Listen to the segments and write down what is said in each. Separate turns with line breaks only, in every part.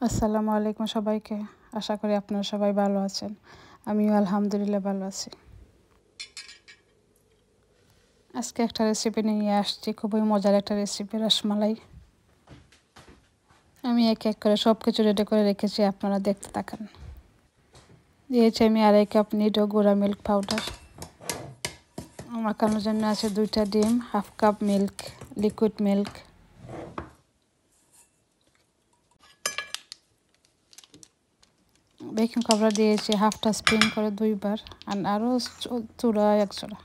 আসসালামু আলাইকুম সবাইকে। আশা করি আপনারা সবাই ভালো আছেন। আমিও আলহামদুলিল্লাহ ভালো আছি। আজকে একটা রেসিপি নিয়ে আসছি, খুবই মজার একটা রেসিপি, রসমালাই। আমি এক এক করে সব কিছু রেডি করে রেখেছি, আপনারা দেখতে থাকেন। দিয়েছি আমি 2.5 কাপ নিডো গুঁড়া মিল্ক পাউডার। মাখানোর জন্য আছে 2টা ডিম, 1/2 cup milk, liquid milk, baking powder দিয়েছি 1/2টা স্পিন করে 2বার, আর আরও চূড়া 1 চূড়া।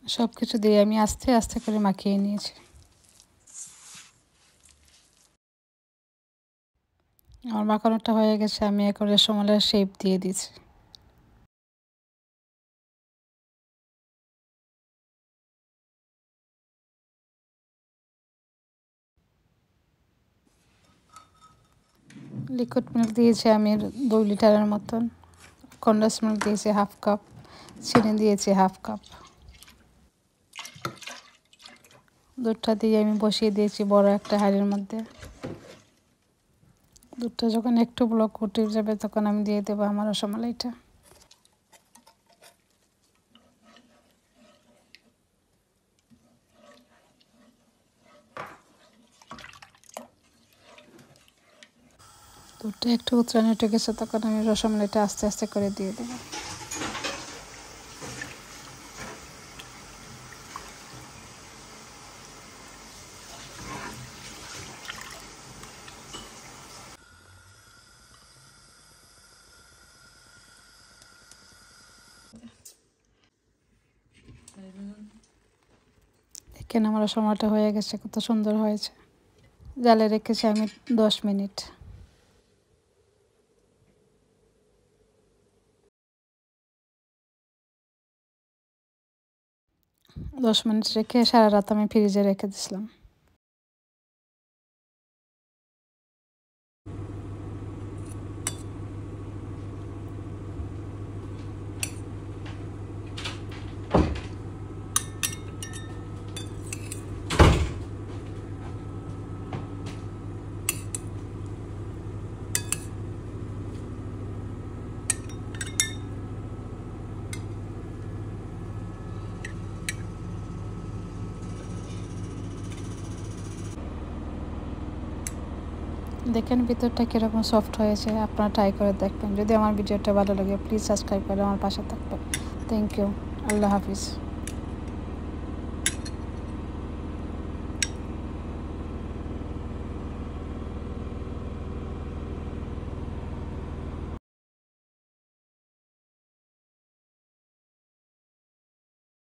সব কিছু দিয়ে আমি আস্তে আস্তে করে মাখিয়ে নিয়েছি। আমার মাখানোটা হয়ে গেছে, আমি এখন রসমালাইয়ের শেপ দিয়ে দিচ্ছি। লিকুইড মিল্ক দিয়েছি আমি 2 লিটারের মতন, কনডেন্স মিল্ক দিয়েছি 1/2 কাপ, চিনি দিয়েছি 1/2 কাপ। দুধটা দিয়ে আমি বসিয়ে দিয়েছি বড় একটা হাঁড়ির মধ্যে। দুধটা যখন একটু ব্লক উঠে যাবে তখন আমি দিয়ে দেবো আমার রসমালাইটা। দুধটা একটু উতরানো উঠে গেছে তখন আমি রসমালাইটা আস্তে আস্তে করে দিয়ে দেবো। দেখেন আমার রসমালাইটা হয়ে গেছে, কত সুন্দর হয়েছে। জালে রেখেছি আমি 10 মিনিট। 10 মিনিট রেখে সারা রাত আমি ফ্রিজে রেখে দিয়েছিলাম। দেখেন ভিতরটা কীরকম সফট হয়েছে, আপনারা ট্রাই করে দেখবেন। যদি আমার ভিডিওটা ভালো লাগে প্লিজ সাবস্ক্রাইব করে আমার পাশে থাকবেন। Thank you. আল্লাহ হাফিজ।